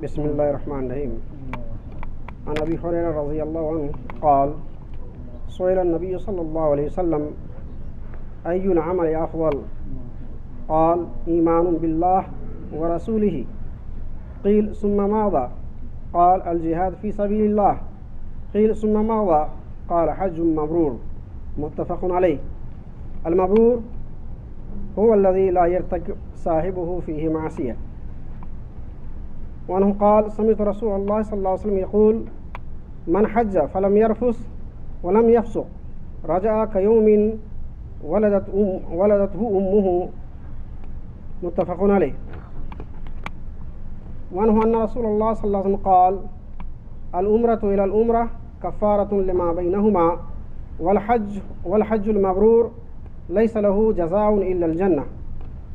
بسم الله الرحمن الرحيم. عن أبي هريرة رضي الله عنه قال سئل النبي صلى الله عليه وسلم أي العمل أفضل؟ قال إيمان بالله ورسوله. قيل ثم ماذا؟ قال الجهاد في سبيل الله. قيل ثم ماذا؟ قال حج مبرور. متفق عليه. المبرور هو الذي لا يرتكب صاحبه فيه معصية. وعنه قال سمعت رسول الله صلى الله عليه وسلم يقول من حج فلم يرفث ولم يفسق رجع كيوم ولدته أمه. متفق عليه. وعنه أن رسول الله صلى الله عليه وسلم قال العمرة إلى العمرة كفارة لما بينهما والحج المبرور ليس له جزاء إلا الجنة.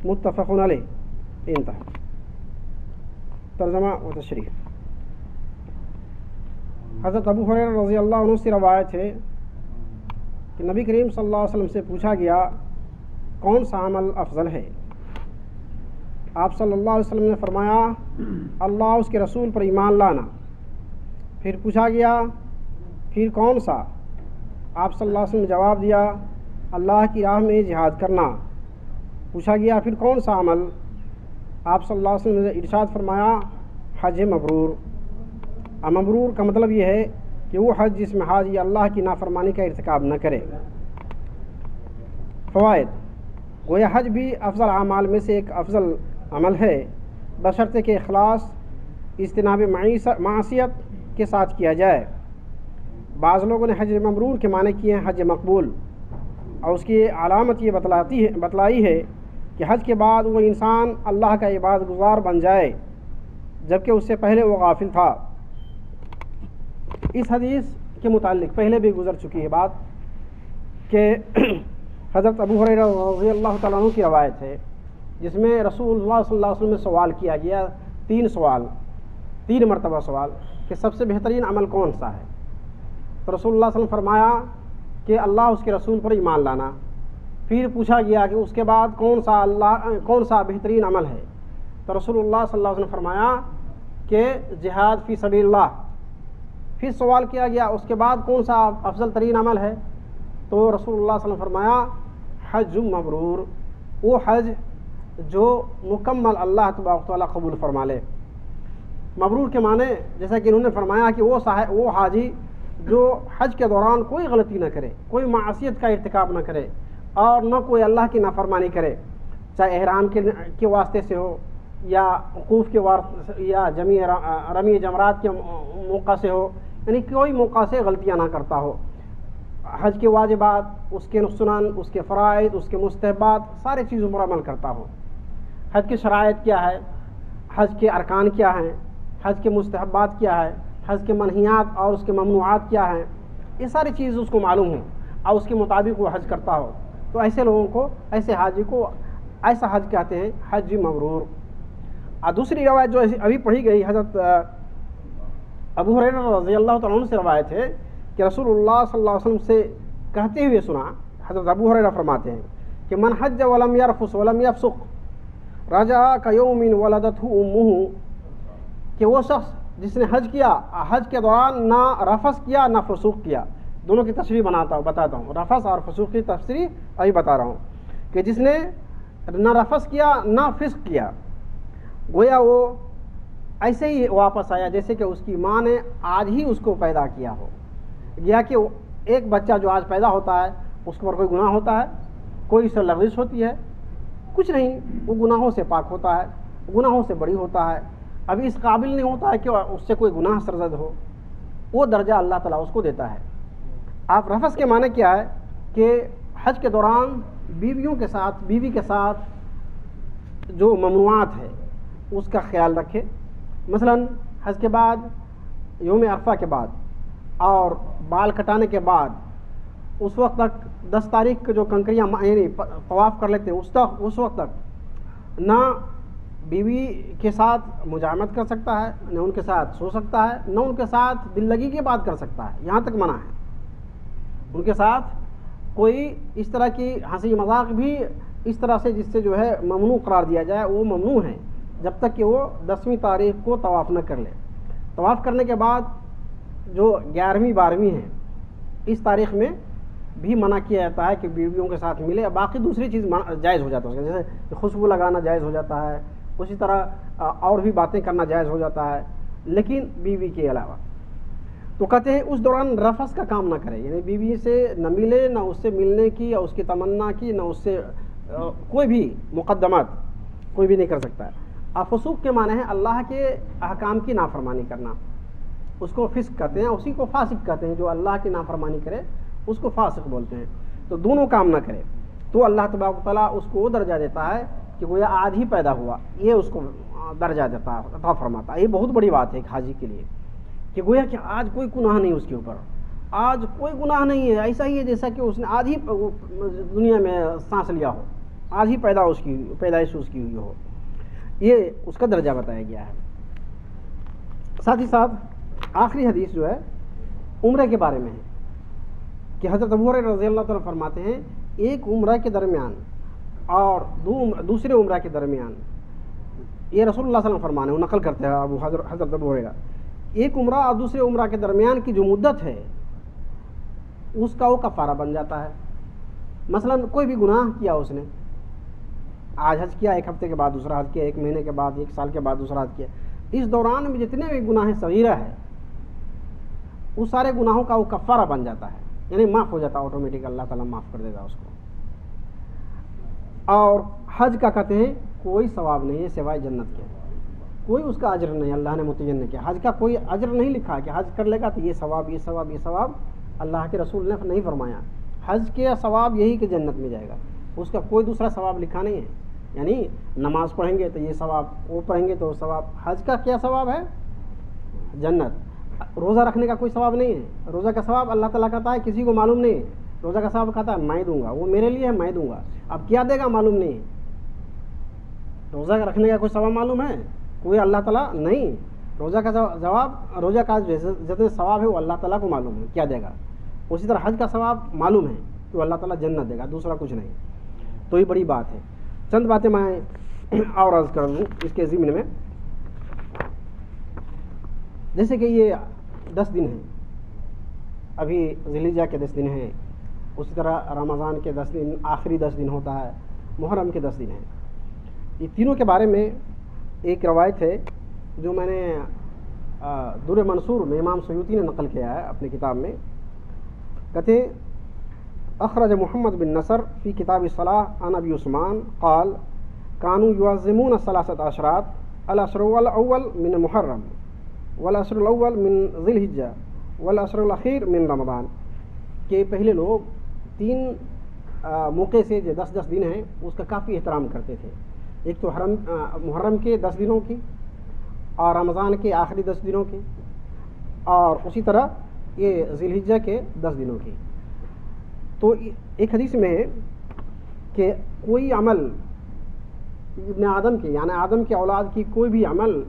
متفق عليه. انتهى. ترجمہ و تشریح. حضرت ابو ہریرہ رضی اللہ عنہ سے روایت ہے کہ نبی کریم صلی اللہ علیہ وسلم سے پوچھا گیا کون سا عمل افضل ہے. آپ صلی اللہ علیہ وسلم نے فرمایا اللہ اس کے رسول پر ایمان لانا. پھر پوچھا گیا پھر کون سا؟ آپ صلی اللہ علیہ وسلم نے جواب دیا اللہ کی راہ میں جہاد کرنا. پوچھا گیا پھر کون سا عمل؟ آپ صلی اللہ علیہ وسلم نے ارشاد فرمایا حج مبرور. مبرور کا مطلب یہ ہے کہ وہ حج جس میں حاجی اللہ کی نافرمانی کا ارتکاب نہ کرے. فوائد. گویا حج بھی افضل اعمال میں سے ایک افضل عمل ہے بشرطے کہ اخلاص اجتناب معصیت کے ساتھ کیا جائے. بعض لوگوں نے حج مبرور کے معنی کیے ہیں حج مقبول، اور اس کی علامت یہ بتلائی ہے کہ حج کے بعد وہ انسان اللہ کا عبادت گزار بن جائے جبکہ اس سے پہلے وہ غافل تھا. اس حدیث کے متعلق پہلے بھی گزر چکی ہے بات کہ حضرت ابو ہریرہ رضی اللہ تعالیٰ عنہ کی روایت ہے جس میں رسول اللہ صلی اللہ علیہ وسلم سے سوال کیا گیا، تین مرتبہ سوال کہ سب سے بہترین عمل کون سا ہے. تو رسول اللہ صلی اللہ علیہ وسلم فرمایا کہ اللہ اس کے رسول پر ایمان لانا. پھر پوچھا گیا کہ اس کے بعد کون سا بہترین عمل ہے. تو رسول اللہ صلی اللہ علیہ وسلم فرمایا کہ جہاد فی سبیل اللہ. پھر سوال کیا گیا اس کے بعد کون سا افضل ترین عمل ہے. تو رسول اللہ صلی اللہ علیہ وسلم فرمایا حج مبرور، وہ حج جو مکمل اللہ تبارک و تعالیٰ قبول فرما لے. مبرور کے معنی جیسا کہ انہوں نے فرمایا کہ وہ حاجی جو حج کے دوران کوئی غلطی نہ کرے، کوئی معصیت کا ارتکاب نہ کرے اور نہ کوئی اللہ کی نافرمانی کرے، چاہے احرام کے واسطے سے ہو یا وقوف کے واسطے یا رمی جمرات کے موقع سے ہو، یعنی کوئی موقع سے غلطیاں نہ کرتا ہو. حج کے واجبات، اس کے سنن، اس کے فرائض، اس کے مستحبات، سارے چیزوں پر عمل کرتا ہو. حج کی شرائط کیا ہے، حج کے ارکان کیا ہیں، حج کے مستحبات کیا ہے، حج کے منہیات اور اس کے ممنوعات کیا ہیں، یہ ساری چیز اس کو معلوم ہو اور اس کے مطابق وہ حج کرتا ہو. تو ایسے لوگوں کو، ایسے حاجی کو ایسا حج کہتے ہیں حج مبرور. اور دوسری روایت جو ابھی پڑھی گئی حضرت ابو ہریرہ رضی اللہ تعالیٰ عنہ سے روایت ہے کہ رسول اللہ صلی اللہ علیہ وسلم سے کہتے ہوئے سنا. حضرت ابو ہریرہ فرماتے ہیں کہ من حج ولم یرفث ولم یفسق رجع کیوم ولدته امه، کہ وہ شخص جس نے حج کیا، حج کے دوران نہ رفث کیا نہ فسوق کیا. دونوں کی تشریح بتاتا ہوں. رفث اور فسوق کی تفسیر ابھی بتا رہا ہوں کہ جس نے نہ رفث کیا نہ فسق کیا، گویا وہ ایسے ہی واپس آیا جیسے کہ اس کی ماں نے آج ہی اس کو پیدا کیا ہو. یا کہ ایک بچہ جو آج پیدا ہوتا ہے اس پر کوئی گناہ ہوتا ہے، کوئی اس سے لغزش ہوتی ہے؟ کچھ نہیں. وہ گناہوں سے پاک ہوتا ہے، گناہوں سے بری ہوتا ہے، ابھی اس قابل نہیں ہوتا ہے کہ اس سے کوئی گناہ سرزد ہو. وہ درجہ اللہ تعالیٰ اس کو دیتا ہے. آپ رفث کے معنی کیا ہے کہ حج کے دوران بیوی کے ساتھ جو ممنوعات ہے اس کا خیال رکھے. مثلا حج کے بعد، یوم عرفہ کے بعد اور بال کٹانے کے بعد اس وقت تک 10 تاریخ کے جو کنکریاں یعنی طواف کر لیتے ہیں اس وقت تک نہ بیوی کے ساتھ مجامت کر سکتا ہے، نہ ان کے ساتھ سو سکتا ہے، نہ ان کے ساتھ دل لگی کی بات کر سکتا ہے. یہاں تک منع ہے. ان کے ساتھ کوئی اس طرح کی ہنسی مذاق بھی اس طرح سے جس سے جو ہے ممنوع قرار دیا جائے وہ ممنوع ہے. جب تک کہ وہ 10ویں تاریخ کو طواف نہ کر لے. طواف کرنے کے بعد جو 11ویں 12ویں ہے اس تاریخ میں بھی منع کیا جاتا ہے کہ بیویوں کے ساتھ ملے. باقی دوسری چیز جائز ہو جاتا ہے، جیسے خوشبو لگانا جائز ہو جاتا ہے، اسی طرح اور بھی باتیں کرنا جائز ہو جاتا ہے، لیکن بیوی کے علاوہ. تو کہتے ہیں اس دوران رفث کا کام نہ کرے، یعنی بیوی سے نہ ملے، نہ اس سے ملنے کی یا اس کی تمنا کی، نہ اس سے کوئی بھی مقدمات کوئی بھی نہیں کر سکتا ہے. فسوق کے معنی ہے اللہ کے احکام کی نافرمانی کرنا، اس کو فسق کہتے ہیں، اسی کو فاسق کہتے ہیں. جو اللہ کی نافرمانی کرے اس کو فاسق بولتے ہیں. تو دونوں کام نہ کرے تو اللہ تبارک و تعالیٰ اس کو وہ درجہ دیتا ہے کہ گویا آج ہی پیدا ہوا، یہ اس کو درجہ دیتا ہے، عطا فرماتا ہے. یہ بہت بڑی بات ہے ایک حاجی کے لیے کہ گویا کہ آج کوئی گناہ نہیں اس کے اوپر، آج کوئی گناہ نہیں ہے، ایسا ہی ہے جیسا کہ اس نے آج ہی دنیا میں سانس لیا ہو، آج ہی پیدائش اس کی ہوئی ہو. یہ اس کا درجہ بتایا گیا ہے. ساتھ ہی ساتھ آخری حدیث جو ہے عمرے کے بارے میں ہے کہ حضرت ابو ہریرہ رضی اللہ تعالیٰ فرماتے ہیں ایک عمرہ کے درمیان اور دوسرے عمرہ کے درمیان، یہ رسول اللہ صلی اللہ علیہ وسلم فرمانے، وہ نقل کرتے ہیں حضرت ابو ہریرہ، ایک عمرہ اور دوسرے عمرہ کے درمیان کی جو مدت ہے اس کا وہ کفارہ بن جاتا ہے. مثلا کوئی بھی گناہ کیا اس نے، آج حج کیا، ایک ہفتے کے بعد دوسرا حج کیا، ایک مہینے کے بعد، ایک سال کے بعد دوسرا حج کیا، اس دوران میں جتنے بھی گناہ صغیرہ ہے اس سارے گناہوں کا وہ کفارہ بن جاتا ہے، یعنی معاف ہو جاتا ہے آٹومیٹک، اللہ تعالیٰ معاف کر دے گا اس کو. اور حج کا کہتے ہیں کوئی ثواب نہیں ہے سوائے جنت کے، کوئی اس کا اجر نہیں. اللہ نے متعین نے کیا حج کا کوئی اجر نہیں لکھا کہ حج کر لے گا تو یہ ثواب یہ ثواب یہ ثواب، اللہ کے رسول نے نہیں فرمایا. حج کے ثواب یہی کہ جنت میں جائے گا، اس کا کوئی دوسرا ثواب لکھا نہیں ہے. یعنی نماز پڑھیں گے تو یہ ثواب، وہ پڑھیں گے تو ثواب. حج کا کیا ثواب ہے؟ جنت. روزہ رکھنے کا کوئی ثواب نہیں ہے، روزہ کا ثواب اللہ تعالیٰ کہتا ہے کسی کو معلوم نہیں ہے. روزہ کا ثواب کہتا ہے میں دوں گا، وہ میرے لیے ہے، میں دوں گا. اب کیا دے گا معلوم نہیں ہے. روزہ رکھنے کا کوئی ثواب معلوم ہے؟ کوئی اللہ تعالیٰ نہیں. روزہ کا جواب، روزہ کا جتنے ثواب ہے وہ اللہ تعالیٰ کو معلوم ہے کیا دے گا. اسی طرح حج کا ثواب معلوم ہے کہ اللہ تعالیٰ جنت دے گا، دوسرا کچھ نہیں. تو یہ بڑی بات ہے. چند باتیں میں اور عرض کر دوں اس کے ضمن میں، جیسے کہ یہ 10 دن ہیں، ابھی ذی الحجہ کے 10 دن ہیں، اسی طرح رمضان کے 10 دن، آخری 10 دن ہوتا ہے، محرم کے 10 دن ہیں. یہ تینوں کے بارے میں ایک روایت ہے جو میں نے در منصور میں امام سیوطی نے نقل کیا ہے اپنی کتاب میں. کہتے ہیں اخرج محمد بن نصر فی کتاب الصلاۃ عن ابی عثمان قال كانوا يعظمون 3 عشرات العشر الاول من محرم والعشر الاول من ذی الحجہ والعشر الاخیر من رمضان. کہ پہلے لوگ 3 موقع سے جو 10 دن ہیں اس کا کافی احترام کرتے تھے. ایک تو محرم کے 10 دنوں کی، اور رمضان کے آخری 10 دنوں کی، اور اسی طرح یہ ذی الحجہ کے 10 دنوں کی. تو ایک حدیث میں ہے کہ کوئی عمل ابن آدم کے، یعنی آدم کے اولاد کی کوئی بھی عمل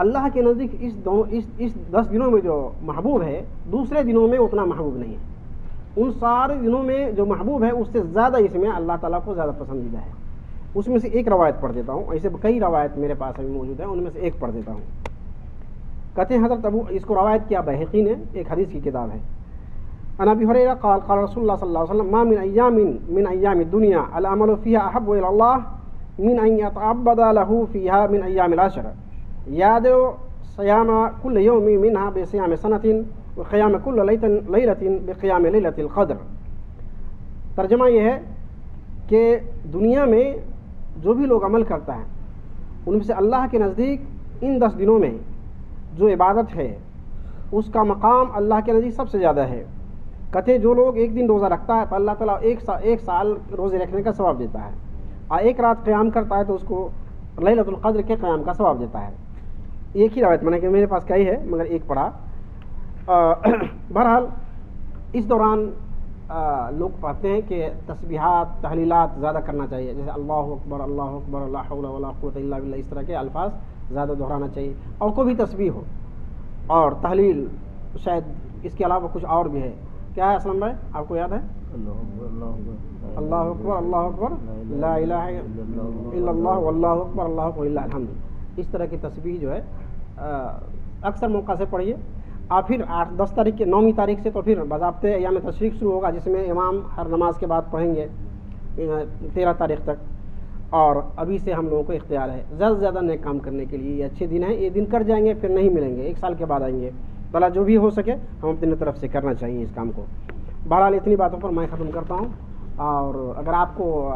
اللہ کے نزدیک اس 10 دنوں میں جو محبوب ہے دوسرے دنوں میں اتنا محبوب نہیں ہے. ان سارے دنوں میں جو محبوب ہے اس سے زیادہ اس میں اللہ تعالیٰ کو زیادہ پسندیدہ ہے. اس میں سے ایک روایت پڑھ دیتا ہوں، ایسے کئی روایت میرے پاس ابھی موجود ہیں، ان میں سے ایک پڑھ دیتا ہوں. کہتے ہیں حضرت ابو، اس کو روایت کیا بہقی نے، ایک حدیث کی کتاب ہے. عن ابی ہریرہ قال قال رسول اللہ صلی اللہ علیہ وسلم ما من ایام من ایام الدنیا العمل فيها احب الى الله من ان يتعبد له فيها من ایام العشر یادو صیام كل يوم منها بصيام سنة وقيام كل ليلة بقيام ليلة القدر. ترجمہ یہ ہے کہ دنیا میں جو بھی لوگ عمل کرتا ہے ان میں سے اللہ کے نزدیک ان 10 دنوں میں جو عبادت ہے اس کا مقام اللہ کے نزدیک سب سے زیادہ ہے. کہتے جو لوگ ایک دن روزہ رکھتا ہے تو اللہ تعالیٰ ایک سال روزے رکھنے کا ثواب دیتا ہے، اور ایک رات قیام کرتا ہے تو اس کو لیلۃ القدر کے قیام کا ثواب دیتا ہے. ایک ہی روایت میں نے کہ میرے پاس کئی ہے مگر ایک پڑھا. بہرحال اس دوران لوگ پڑھتے ہیں کہ تسبیحات تحلیلات زیادہ کرنا چاہیے، جیسے اللہ اکبر اللہ اکبر لا حول ولا قوت الا باللہ، اس طرح کے الفاظ زیادہ دہرانا چاہیے. اور کوئی بھی تسبیح ہو اور تحلیل، شاید اس کے علاوہ کچھ اور بھی ہے. کیا ہے اسلم بھائی، آپ کو یاد ہے؟ اللہ اکبر اللہ اکبر لا الہ الا اللہ واللہ اکبر اللہ اکبر للہ الحمد. اس طرح کی تسبیح جو ہے اکثر موقع سے پڑھیے. اور پھر 8-10 تاریخ کے 9ویں تاریخ سے تو پھر باضابطے ایام تشریق شروع ہوگا، جس میں امام ہر نماز کے بعد پڑھیں گے 13 تاریخ تک. اور ابھی سے ہم لوگوں کو اختیار ہے زیادہ سے زیادہ نیک کام کرنے کے لیے. یہ اچھے دن ہیں، یہ دن کر جائیں گے پھر نہیں ملیں گے، 1 سال کے بعد آئیں گے. بھلا جو بھی ہو سکے ہم اپنی طرف سے کرنا چاہیے اس کام کو. بہرحال اتنی باتوں پر میں ختم کرتا ہوں. اور اگر آپ کو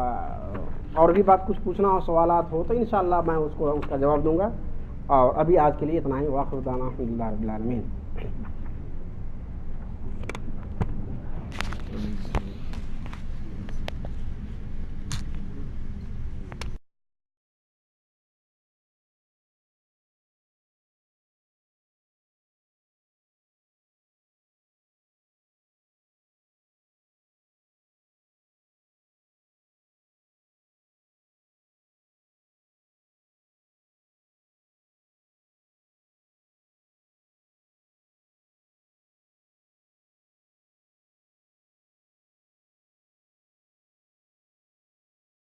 اور بھی بات کچھ پوچھنا ہو، سوالات ہو، تو انشاءاللہ میں اس کا جواب دوں گا. اور ابھی آج کے لیے اتنا ہی. وآخر دعوانا الحمدللہ رب العالمین.